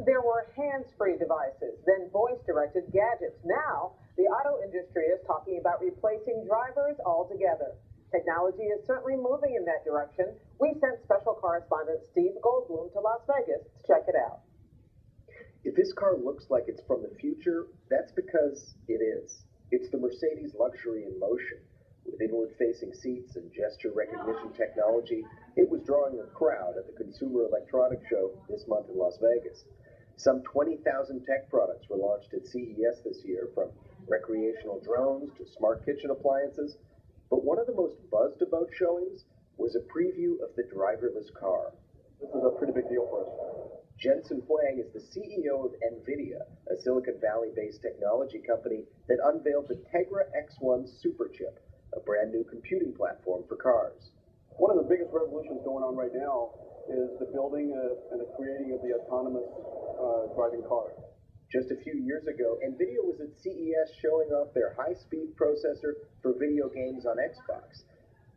There were hands-free devices, then voice-directed gadgets. Now, the auto industry is talking about replacing drivers altogether. Technology is certainly moving in that direction. We sent special correspondent Steve Goldblum to Las Vegas to check it out. If this car looks like it's from the future, that's because it is. It's the Mercedes luxury in motion. With inward-facing seats and gesture recognition technology, it was drawing a crowd at the Consumer Electronics Show this month in Las Vegas. Some 20,000 tech products were launched at CES this year, from recreational drones to smart kitchen appliances. But one of the most buzzed-about showings was a preview of the driverless car. This is a pretty big deal for us. Jensen Huang is the CEO of NVIDIA, a Silicon Valley-based technology company that unveiled the Tegra X1 superchip, a brand new computing platform for cars. One of the biggest revolutions going on right now is the building and the creating of the autonomous driving car. Just a few years ago, NVIDIA was at CES showing off their high-speed processor for video games on Xbox.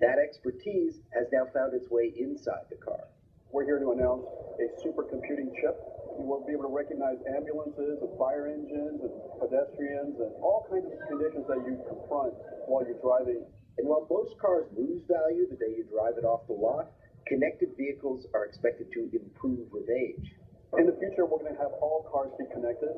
That expertise has now found its way inside the car. We're here to announce a supercomputing chip. You will be able to recognize ambulances and fire engines and pedestrians and all kinds of conditions that you confront while you're driving. And while most cars lose value the day you drive it off the lot, connected vehicles are expected to improve with age. In the future, we're going to have all cars be connected,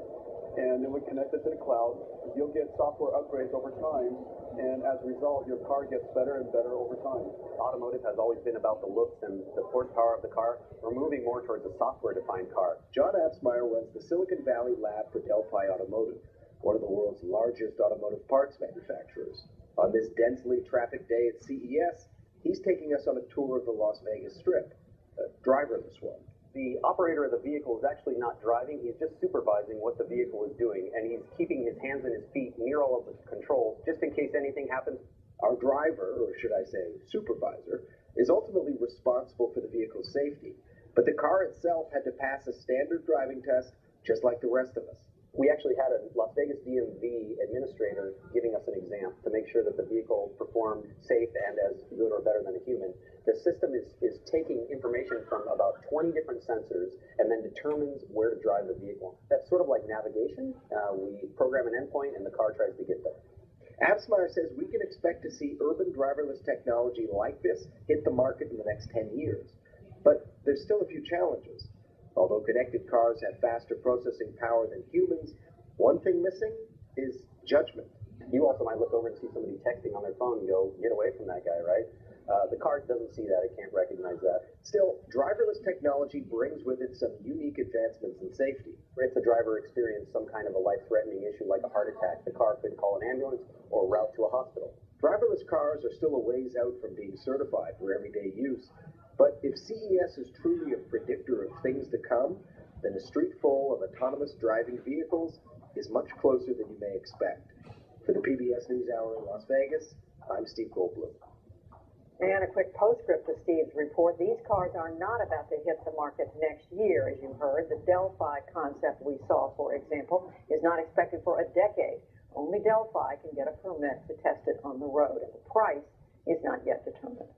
and then we connect it to the cloud. You'll get software upgrades over time, and as a result, your car gets better and better over time. Automotive has always been about the looks and the horsepower of the car. We're moving more towards a software-defined car. John Absmeyer runs the Silicon Valley lab for Delphi Automotive, one of the world's largest automotive parts manufacturers. On this densely trafficked day at CES, he's taking us on a tour of the Las Vegas Strip, a driverless one. The operator of the vehicle is actually not driving, he's just supervising what the vehicle is doing, and he's keeping his hands and his feet near all of the controls, just in case anything happens. Our driver, or should I say supervisor, is ultimately responsible for the vehicle's safety, but the car itself had to pass a standard driving test just like the rest of us. We actually had a Las Vegas DMV administrator giving us an exam to make sure that the vehicle performed safe and as good or better than a human. The system is taking information from about 20 different sensors and then determines where to drive the vehicle. That's sort of like navigation. We program an endpoint and the car tries to get there. Absmeyer says we can expect to see urban driverless technology like this hit the market in the next 10 years. But there's still a few challenges. Although connected cars have faster processing power than humans, one thing missing is judgment. You also might look over and see somebody texting on their phone and go, get away from that guy, right? The car doesn't see that. It can't recognize that. Still, driverless technology brings with it some unique advancements in safety. If the driver experienced some kind of a life-threatening issue like a heart attack, the car could call an ambulance or route to a hospital. Driverless cars are still a ways out from being certified for everyday use. But if CES is truly a predictor of things to come, then a street full of autonomous driving vehicles is much closer than you may expect. For the PBS NewsHour in Las Vegas, I'm Steve Goldblum. And a quick postscript to Steve's report. These cars are not about to hit the market next year, as you heard. The Delphi concept we saw, for example, is not expected for a decade. Only Delphi can get a permit to test it on the road, and the price is not yet determined.